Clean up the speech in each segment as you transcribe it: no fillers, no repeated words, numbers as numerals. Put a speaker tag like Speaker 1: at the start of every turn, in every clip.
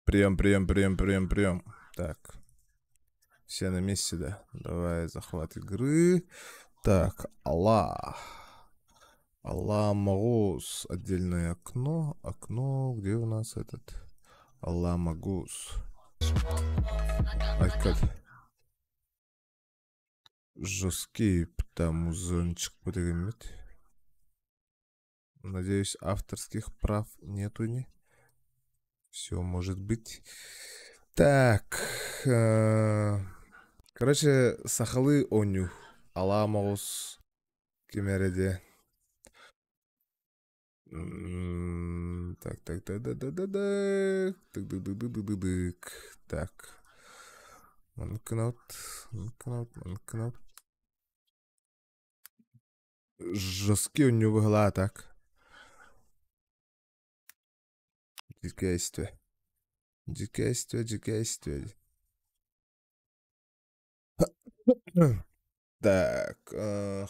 Speaker 1: Прием, прием, прием, прием, прием. Так. Все на месте, да? Давай захват игры. Так, Аллах. Аллах Магус. Отдельное окно. Окно, где у нас этот? Аллах Магус. Айкад. Жесткий, потому зончик подремет. Надеюсь, авторских прав нету, не? Все может быть. Так. Короче, сахалы оню. Аллах Магус. Кемереде. Так, так, так, да, да, да, да. Так, так, так, так, так, так. Так. Манкаут. Жорсткі у нього вигла, так. Дикействие. Так,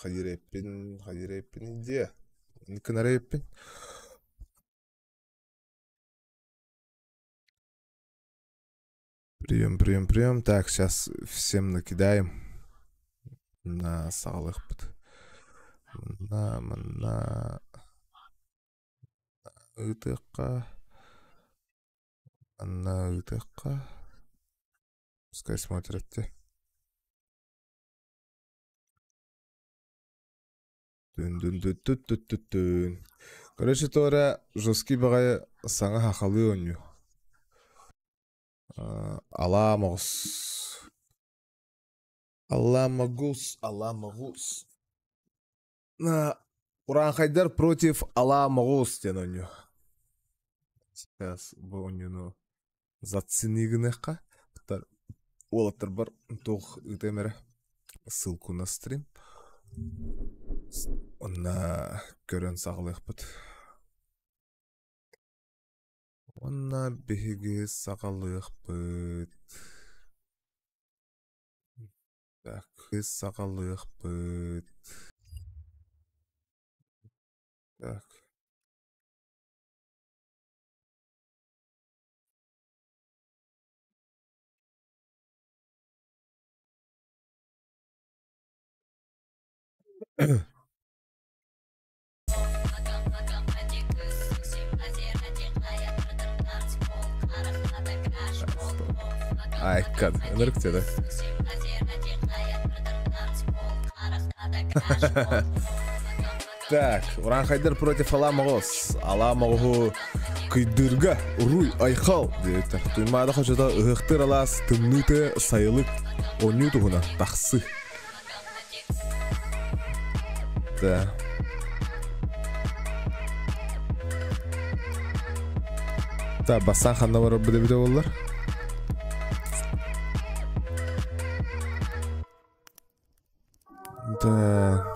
Speaker 1: Хадирепин, где? Канарепин. Прием. Так, сейчас всем накидаем. На салых. На ытыка. На ытыка. Пускай смотрят те. Короче, тора жесткий бағай саңа хақалы өню. Аламагус. На Уранхайдар против Аламагус тен сейчас бұл өнюну зацинигінеққа. Олаттар бар тоқ үтемері. Ссылку на стрим. Онна көрін сағылық бұд. Онна беге сағылық бұд. Так, сағылық бұд. Так. Айкад, ныркте, да? Так, Уранхайдар против Аламагус. Аламагу кыйдырга руй айхал. Туймада хочета ыхтыр алас тымныты сайылык оню тугуна тахсы. Да. Да, басан ханна бар биде болар. Да.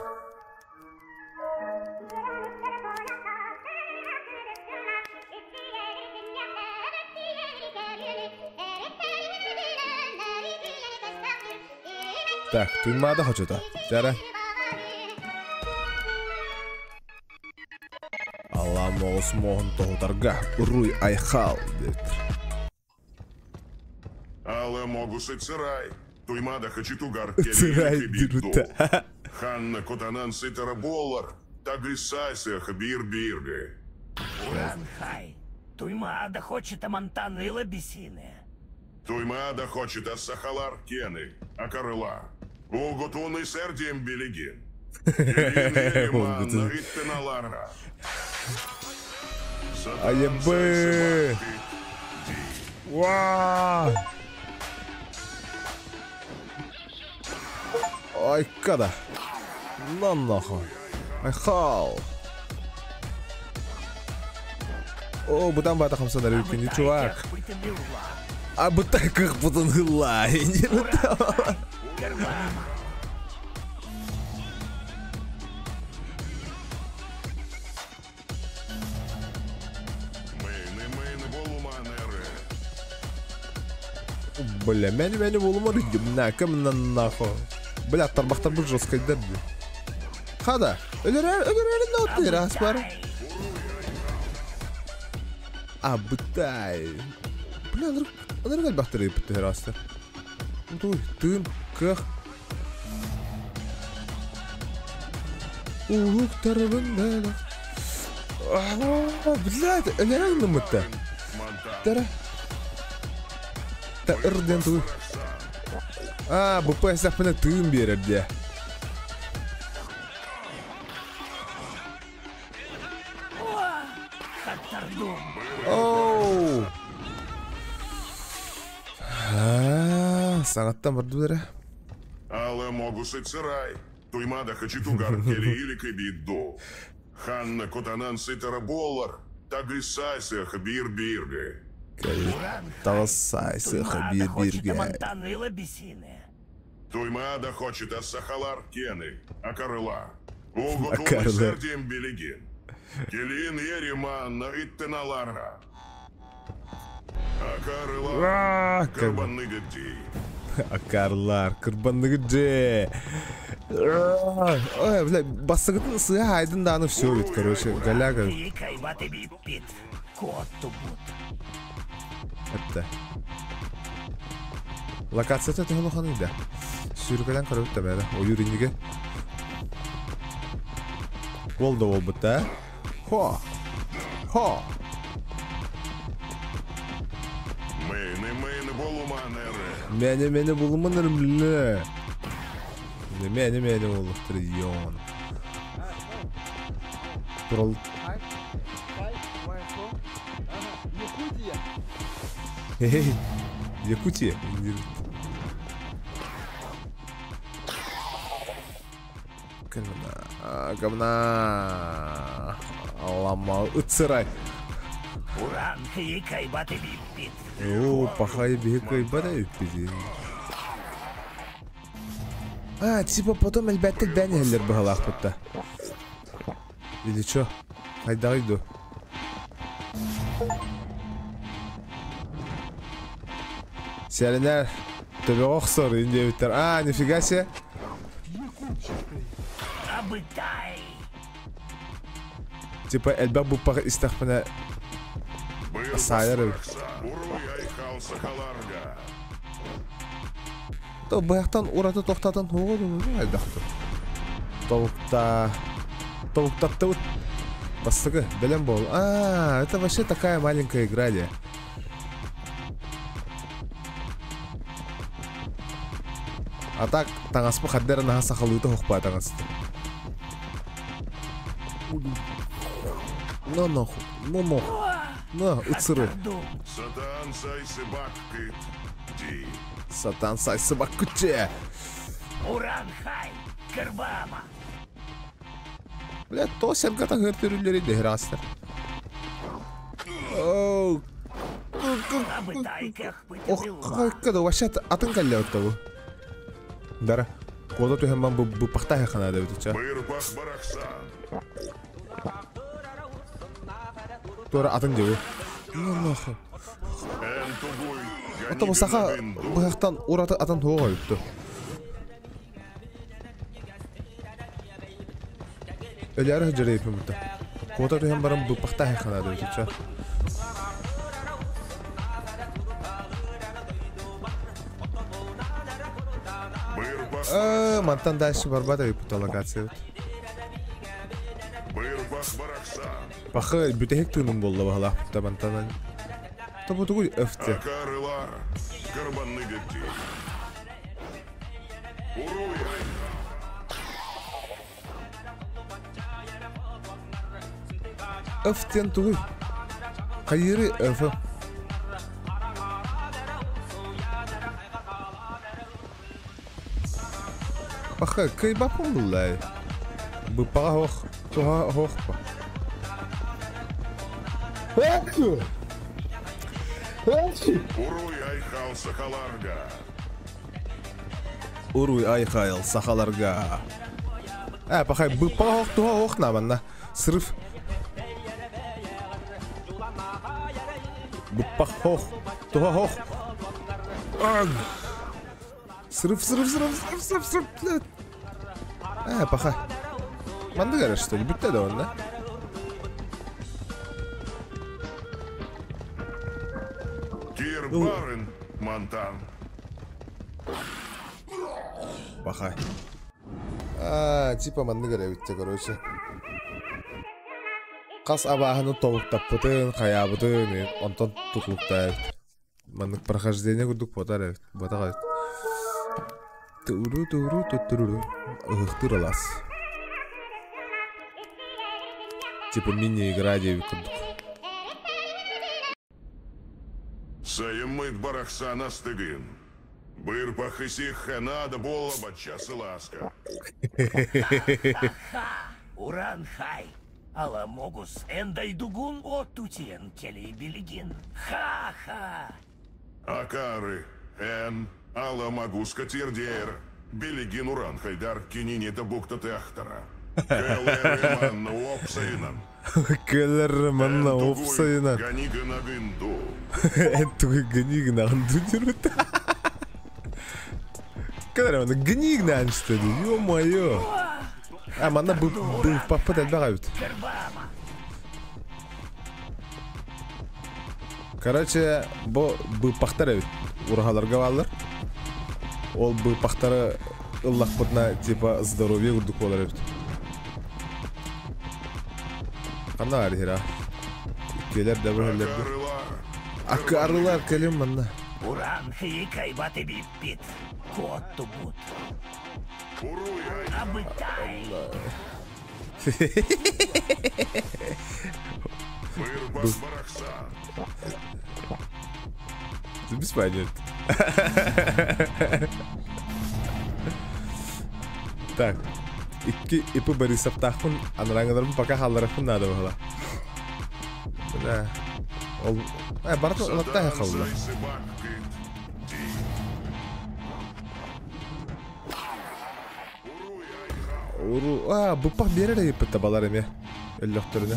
Speaker 1: Так, туймада хочета. Жара. Аламагус могын тоғытарға руй айхал.
Speaker 2: Аламагус и цирай. Туймада хачитугар.
Speaker 1: Цирай дирта.
Speaker 2: Ханна котанан ситара болар. Тагрисайся хабир-бирге.
Speaker 3: Уранхай. Туймада хочет амантаны и лабисины.
Speaker 2: Туймада хочет ассахалар кены, а карыла. Угутуны сердием белегин.
Speaker 1: Аебы! Вау! Ай, када! На нахуй! Айхал! О, бутан бата хамса на рюки, не чувак! А бутай как бутан гыла, и не бутан! Бля, мәне болмады, кімнен нахуй. Бля, тарбақтар бұл жосқайдар бі. Қада, өлерерін өттер, аспар. А, бұтай. Бля, анар галбахтар епітті херастар. Уй, тым, ках. Ух, тарабандала. Блядь, реально мы-то. Тара. Та ырден туй. Бұл пайсақ мені тым берерде. Оу. Сағаттан барды дәрі.
Speaker 2: Але могуси цирай. Туймада хачитугар келиилик бидду. Ханна Кутанан Ситера Боллар. Тагрисайся хабир бирге.
Speaker 1: Таласайся хабир бирге.
Speaker 3: Монтаны и лабисины.
Speaker 2: Туймада хочет Сахалар Кены. Акарыла. Угутуны Сердием Белигин. Келин Ериман Иттеналара. Акарыла. Карбанны Гати.
Speaker 1: Акарлар, кырбанны гыджи. Ой, бля, бассыгытын ысыға айдын да аны все ведь, короче, голяга. Это. Локацияты тұғылы қаны еді. Сүйрікеден қарауыт да бәді. Ой, үріндіге. Ол да ол бұтта. Хо! Хо!
Speaker 2: Мені болуманеры.
Speaker 1: Мені болуманеры, бля. Мені болу, триллион. Турал. Хе-хе. Якутия. Говна. Лама. Уцырай.
Speaker 3: Уран, и кайбаты биппит.
Speaker 1: О, пахай бегай бадай пиди. Типа потом әлбәтте дәнелер бахалақ бутта. Или чё? Хайда иду. Сәрінер төбе оқсыр инде биттер. Нифига себе.
Speaker 3: Абытай.
Speaker 1: Типа әлбәт бұл пағы истақпына сайыры. То баяқтан ураты тоқтатын оғыды мұны әлбәқті. Толықтатты вот бастығы, білем бол. Это вообще такая маленькая игра, де. А так, таңаспы қаддері наға сақалуыты хоқпа таңасты. На, ұтсыры.
Speaker 2: Сатан сайсы баккыт. Ди.
Speaker 1: Сатан сайсы баккытче.
Speaker 3: Уран хай, кырбама.
Speaker 1: Бля, то сен катан ғыртырылері деграстыр. Оу.
Speaker 3: Абытай кэх
Speaker 1: Ох, қайқады, вообще атын кәлі өтті бұл. Дара, қолда түйхен бұл пақта хақана да өтіча.
Speaker 2: Бырпах барақсан.
Speaker 1: Тора атын жеу. Нахы. Ата болсаға бұяқтан ораты атын тоға өтті. Өлері жүр епім өтті. Қолда түйхен барым бұл пақта хақана да өтіча. Мантан дальше барбада өпіті локация өт. Пақы бүтәхек түйінің болды бағалақ бұтта мантанан. Табу тұғыл өфті.
Speaker 2: Акарыла. Карбанны гати. Уруй.
Speaker 1: Өфтен тұғыл. Қайыры өфі. Пақы, кай бапын бұллай. Бұпаға хоқ, тұға хоқ па.
Speaker 2: Уруй айхал сахаларга.
Speaker 1: Уруй айхайл сахаларга. Пақай, бұпаға хоқ, тұға хоқ наманна. Сырыф. Бұпақ хоқ, тұға хоқ. Сырыф. Пақай. Манды қараш, что ли? Бүтті да онда.
Speaker 2: Кирбарын, Монтан.
Speaker 1: Бахай. Типа манны керебитте, короче. Қас абаханы толуктаппытын, хаябытын, онтон туклуктайбыт. Маннык прохождение курдук ботарабыт, ботагайбыт. Туру-туру-туру-туру. Ыгыктыр алас. Типа мини-игра дейбит курдук.
Speaker 2: Сайыммыт барахса настыгын. Быр пахыси ханада бола батчасы ласка.
Speaker 3: Уран хай. Ала могус эндай дугун оттутиен телей билигин. Ха-ха.
Speaker 2: Акары, эн, ала магуска тирдер. Билигин уран хайдар кининита букта тахтара. Кэлэр манна опсайнан.
Speaker 1: Кэлэр манна опсайнан.
Speaker 2: Ганига нагынду.
Speaker 1: Энтугы ганига нагынду дирут. Кэлэр манна ганига нагынду, ё-моё. Манна бұл паппат әлбағайбыт. Короче, бұл пақтар әбіт. Урахаларға балар. Ол бұл пақтары ыллақ бұтына типа здоровье күрдік болар әбіт. Қанна ғар хера. Келер дәбір әлерді. Акарылар кәлем манна.
Speaker 3: Уран хейкай баты биппит. Котту бут. Абытай.
Speaker 2: Быр барахса.
Speaker 1: Без понятия. Так. Икки ипы Борисовтахын анраңыларын пока халларахын надо было. Да. Ол барты олатта халла. Бұпақ берер епітті балар еме. Өлліқтіріне.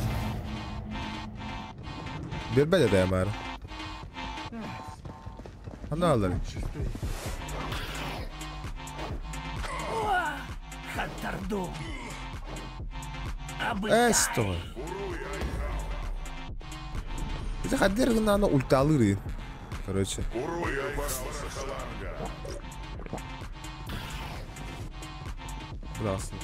Speaker 1: Бербәді де әмәрі. Ана алар.
Speaker 3: Хаттарду.
Speaker 1: Стой. ఇది хаддер ана ульталыр. Короче. Классно.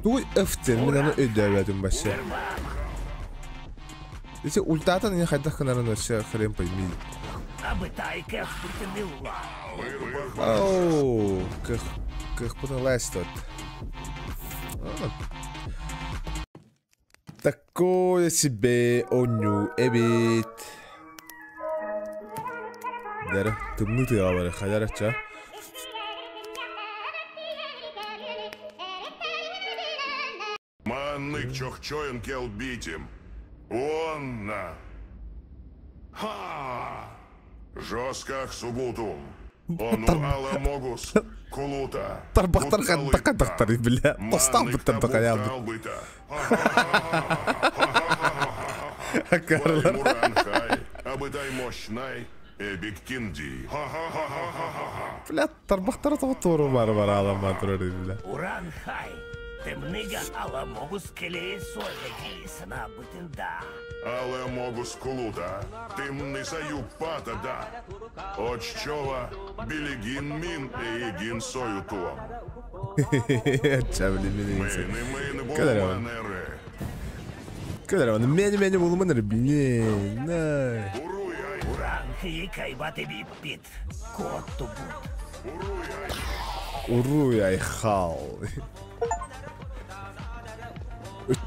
Speaker 1: Туй эфтен мен аны өйдөбөдүм башы. Эти ультатан не хайдах канаран вообще хрен пойми.
Speaker 3: Абытайка впутанила.
Speaker 1: Оу, как понялась тут. Такое себе оню эбит. Дэр тумнути авар хаярача.
Speaker 2: Маннык чохчоен кел битим. Онна. Ха! Жосках субутум. Ону ала могус. Кулута.
Speaker 1: Тарбахтар хаттакатактар, бля. Постав бутта яб. Акарлар.
Speaker 2: Абытай мощнай. Эбиктинди.
Speaker 1: Бля, тарбахтар тоғытору бар аламан тұрары, бля.
Speaker 3: Уран хай. Темныга ала могус келее солеги сна бытында.
Speaker 2: Але могус кулута. Тымны саюк пата да. Оччова билигин мин егин сою туам.
Speaker 1: Чавли милиция.
Speaker 2: Мэйны
Speaker 1: Кадрон.
Speaker 2: болманеры.
Speaker 1: Кадрон, мені булманер, блин.
Speaker 3: Уран хейкай баты биппит. Котту бут.
Speaker 1: Уруй айхал.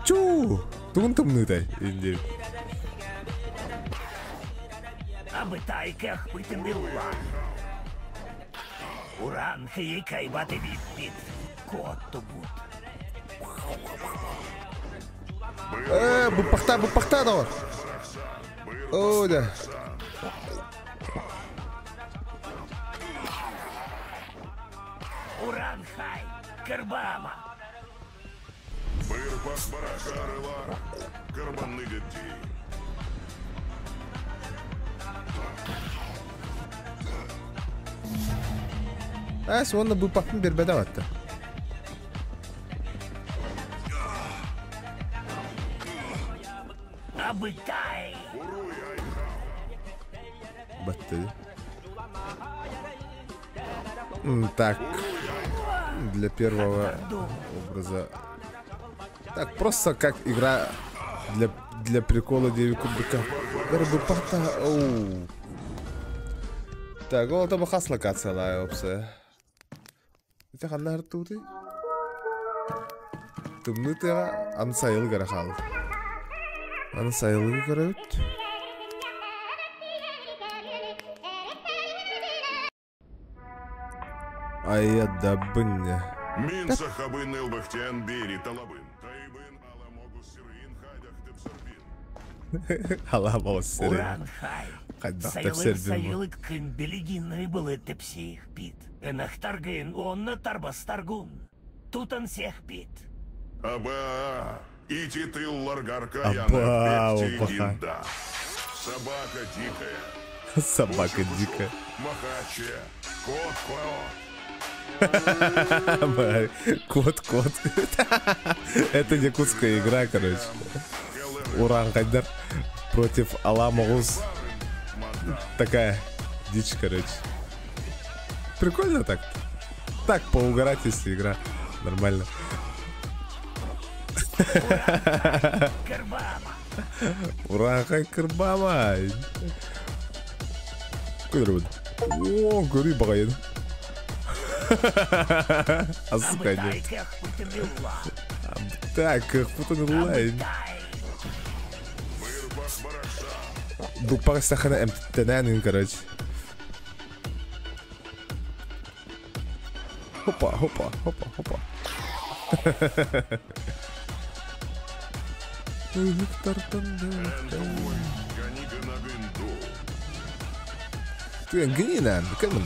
Speaker 1: Чу! Тугун тумнутай. Инди.
Speaker 3: Абытайка впутанила. Уран хейкай баты биппит. Котту бут.
Speaker 1: Бұпақта да. О, да.
Speaker 3: Уран хай. Карбама.
Speaker 2: Бырпах барахарыла. Карбанны детти.
Speaker 1: Сонда бұпақтың бербеді атты.
Speaker 3: Абытай.
Speaker 1: Баттери. Так, для первого образа. Так, просто как игра для прикола 9 кубика. Так, ол таба хас локациялай опция. Это ханна хартути. Тумнутыга аны сайылы кара хал. Аны сайылы кара. Айда бынне.
Speaker 2: Мин сахабын ылбахтен бери талабын. Тайбын аламогус сирин хайдах тепсарбин.
Speaker 1: Аламогус сирин.
Speaker 3: Уранхай.
Speaker 1: Хайдах
Speaker 3: Сайылык
Speaker 1: тепсарбин.
Speaker 3: сайылык кын белегин былы тепсих бит. Энахтаргын онна тарбастаргун. Тутан сех бит.
Speaker 2: Аба, ити ты ларгарка
Speaker 1: Аба,
Speaker 2: яна пепти
Speaker 1: опаха.
Speaker 2: гинда. Собака дикая.
Speaker 1: Собака дикая.
Speaker 2: Махаче. Кот-кот.
Speaker 1: Кот. Это якутская игра, короче. Уран Хайдар против Аламогус. Такая дичь, короче. Прикольно так. Так, поугарать, если игра. Нормально. Уран Хай Кырбама. Кыдырбын. О, гори багайын. Асуканя. Так, как футон лайн. Дупак стахана эмтенанин, короче. Хопа. Ты гнинан, камон.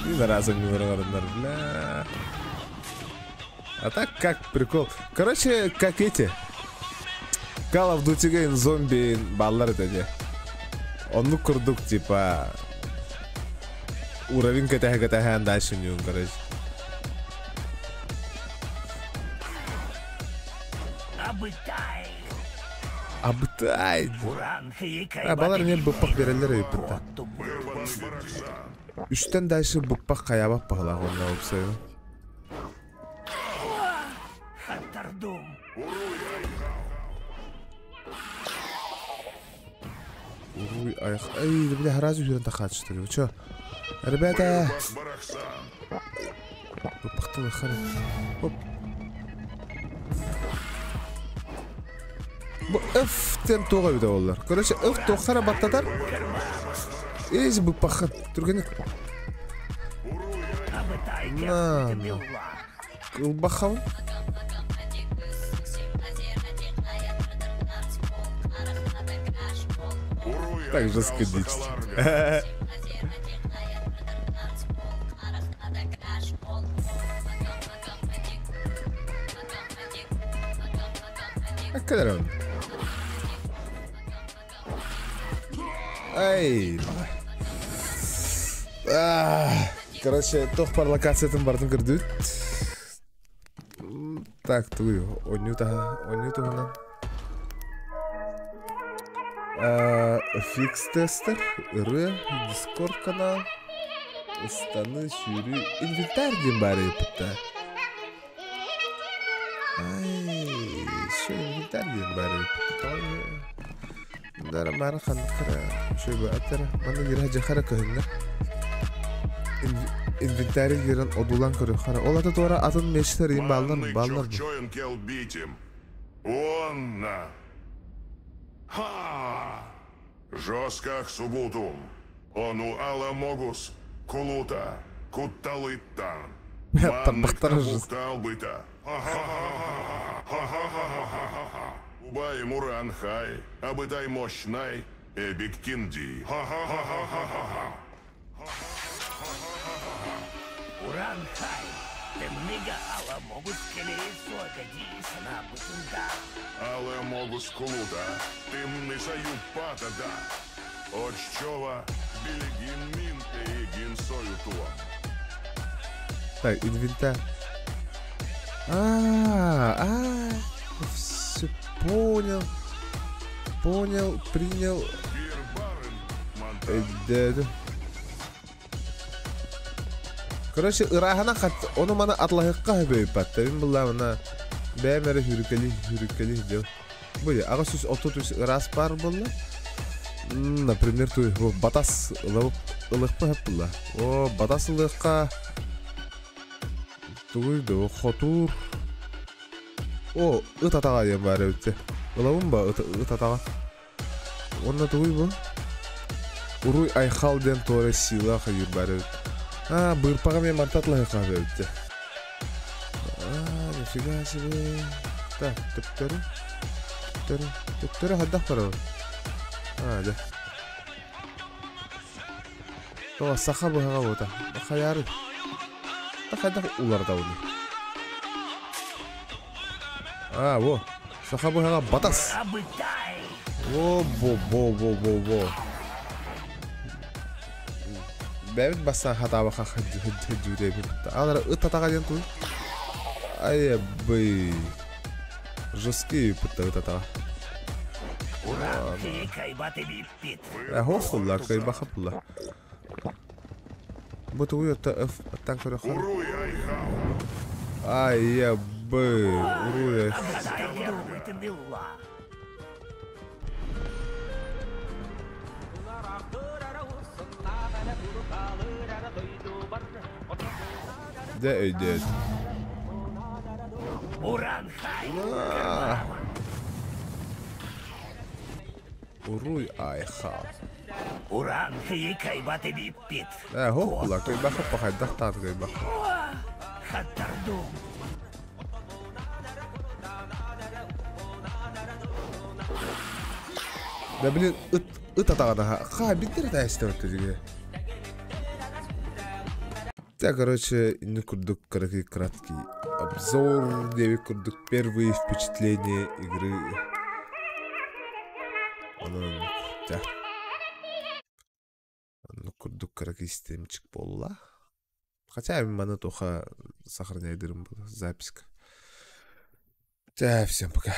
Speaker 1: И на разу не бля. А так как прикол. Короче, как эти. Call of Duty зомби баллар это. Он ну курдук типа. Уровень катаха дальше не короче. Абытай. Балар не бупак берелер өйпітті. Үштен дальше бупак қаябақ бағылақ онна өпсайы. Уруй аяқ. Ай, бля, харазу жүрен тақат что ли? Вы чё? Ребята! Бупақты лақары. Оп. Bu F-ten toğa bir de olurlar. Короче, F toğara battatar. Ezi bu bakın. Türgenek. Na. Kıl bakalım. Так жестко дичь. А kadar он? Ай. Короче, тох пар локациятын бардым кірдіт. Так, туй, онютағынан. Фикс тестер, ыры, дискорд канал, ыстаны, сүйрі, инвентарь дем бары епітті. Ай, шо инвентарь дем бары епітті. Дара мара хандкара шөй баатара мана нирха жахара кыһынна инвентарь герен одулан көрө хара олата тора атын мештер им балнар
Speaker 2: Чоен кел битим. Онна. Ха! Жосках субутум. Ону аламогус. Кулута. Кутталыттан.
Speaker 1: Табақтары жыз.
Speaker 2: Талбыта. Убай Муранхай, абытай мощнай, эбиктинди.
Speaker 3: Уранхай, темныга аламогус келесу агадисна бутында.
Speaker 2: Аламогус кулута, тымны саю патада. Оччова Билигин Мин и Егин Сою Туа.
Speaker 1: Так, инвентарь. Все понял. Понял, принял.
Speaker 2: Бирбарен Монтан.
Speaker 1: Короче, ырахана хат, оны мана атлахыққа бейпатты. Мен бұлла мына бәмәрі хүріккелі дел. Бұлі, аға сөз отутус ырас бар бұлла. Например, той батас ылықпа хап бұлла. О, батас ылыққа тугойды, о, хотур. О, ыт атаға дем бар өтті. Ылауын ба ыт атаға? Онна тугой бұл? Уруй айхал ден торе сила қайыр бар өтті. Бырпаға мен мантатлығы қабы өтті. Нифига себе. Так, түптері қаддақ бар ол. Да. Тоға сақа бұғаға бота. Қаяры. Қаддақ уларда оны. Во. Сақа бұғаға батас. Во. Бәбіт бассан хатаба қақы жүре бітті. Ағара ұт атаға ден тұй. Ай, бай. Жесткий пытта ұт атаға. Хоқылла, кайбақа бұлла. Бұты ұй өтті ұттан көрі қар.
Speaker 2: Уруй Айхал.
Speaker 1: Ай, бай. Уруй Айхал. Да идет. Уруй Айхал.
Speaker 3: Уран кайбаты биппит.
Speaker 1: Хоқла, кайбақа пахайдақ тат кайбақа.
Speaker 3: Хаттарду.
Speaker 1: Да блин, ұт атағана. Қа, биттер тәйсті өтті деге. Так, короче, не курдук краткий обзор, где курдук первые впечатления игры. Курдук краткий стримчик болла. Хотя мана тоха сохраняй дырым была записка. Всем пока.